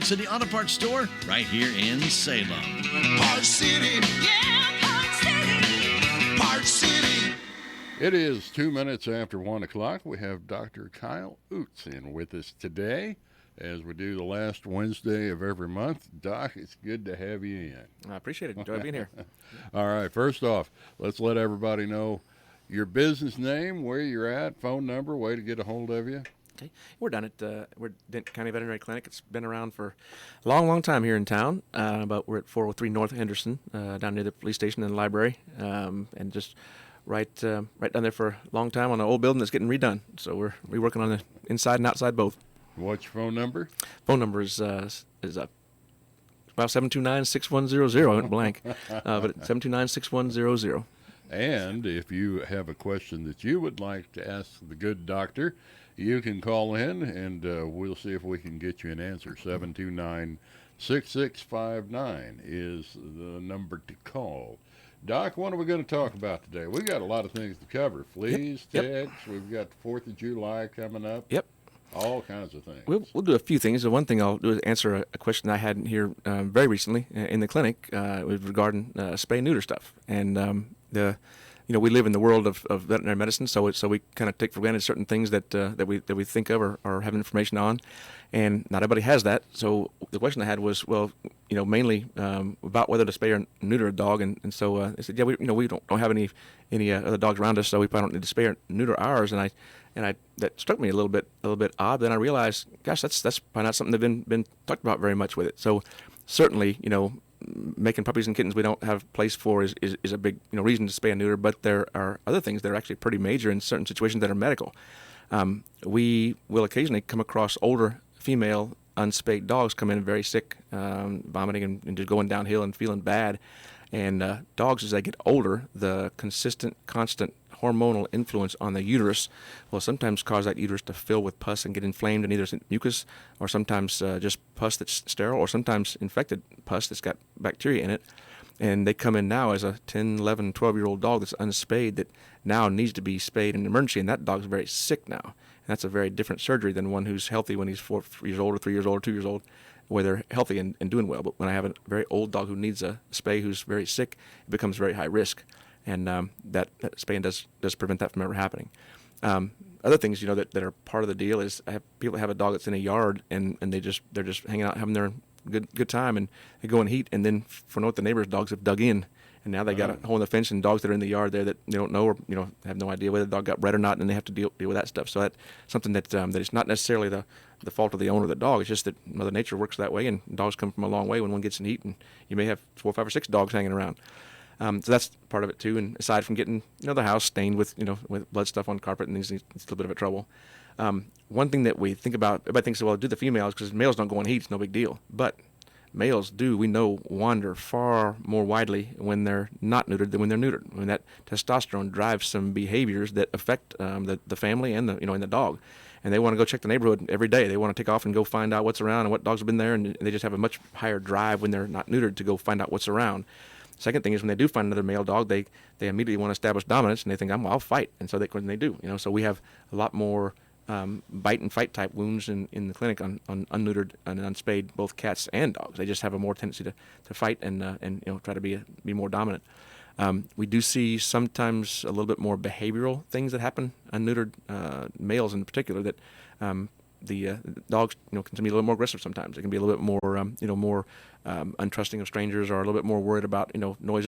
Park City Auto Parts store right here in Salem. Park City. Yeah, Park City. Park City. It is 2 minutes after 1 o'clock. We have Dr. Kyle Ouzts in with us today as we do the last Wednesday of every month. Doc, it's good to have you in. I appreciate it. Enjoy being here. All right, first off, let's let everybody know your business name, where you're at, phone number, way to get a hold of you. Okay, we're down at Denton County Veterinary Clinic. It's been around for a long, long time here in town. But we're at 403 North Henderson, down near the police station and the library, and just right down there for a long time on an old building that's getting redone. So we're working on the inside and outside both. What's your phone number? Phone number is about 729-6100. I went blank, but 729-6100. And if you have a question that you would like to ask the good doctor, you can call in, and we'll see if we can get you an answer. 729-6659 is the number to call. Doc, what are we going to talk about today? We've got a lot of things to cover. Fleas, ticks, we've got the 4th of July coming up. Yep. All kinds of things. We'll do a few things. The one thing I'll do is answer a question I had here very recently in the clinic regarding spay and neuter stuff. And we live in the world of veterinary medicine, so we kind of take for granted certain things that we think of or have information on, and not everybody has that. So the question I had was, mainly about whether to spay or neuter a dog, and so I said, we don't have any other dogs around us, so we probably don't need to spay or neuter ours, and I that struck me a little bit odd. Then I realized, gosh, that's probably not something that's been talked about very much with it. So certainly, making puppies and kittens we don't have place for is a big reason to spay and neuter, but there are other things that are actually pretty major in certain situations that are medical. We will occasionally come across older female unspayed dogs come in very sick, vomiting and just going downhill and feeling bad. And dogs, as they get older, the constant hormonal influence on the uterus will sometimes cause that uterus to fill with pus and get inflamed, and either mucus or sometimes just pus that's sterile, or sometimes infected pus that's got bacteria in it. And they come in now as a 10, 11, 12-year-old dog that's unspayed that now needs to be spayed in emergency, and that dog's very sick now. And that's a very different surgery than one who's healthy when he's 4 years old or 3 years old or 2 years old, where they're healthy and doing well. But when I have a very old dog who needs a spay who's very sick, it becomes very high risk. And that spaying does prevent that from ever happening. Other things, that are part of the deal is I have people that have a dog that's in a yard and they're just hanging out having their good time, and they go in heat, and then for note the neighbors' dogs have dug in, and now they got a hole in the fence, and dogs that are in the yard there that they don't know or have no idea whether the dog got bred or not, and they have to deal with that stuff. So that's something that it's not necessarily the fault of the owner of the dog. It's just that Mother Nature works that way, and dogs come from a long way when one gets in heat, and you may have 4, 5, or 6 dogs hanging around. So that's part of it too. And aside from getting the house stained with with blood stuff on carpet and things, it's a little bit of a trouble. One thing that we think about, everybody thinks, well, do the females because males don't go in heat, it's no big deal. But males do, we know, wander far more widely when they're not neutered than when they're neutered. I mean, that testosterone drives some behaviors that affect the family and and the dog. And they want to go check the neighborhood every day. They want to take off and go find out what's around and what dogs have been there, and they just have a much higher drive when they're not neutered to go find out what's around. Second thing is when they do find another male dog, they immediately want to establish dominance, and they think, I'll fight. And so they do. So we have a lot more bite and fight type wounds in the clinic on unneutered and unspayed, both cats and dogs. They just have a more tendency to fight and try to be more dominant. We do see sometimes a little bit more behavioral things that happen unneutered males in particular, that the dogs can be a little more aggressive sometimes. They can be a little bit more more untrusting of strangers, or a little bit more worried about noise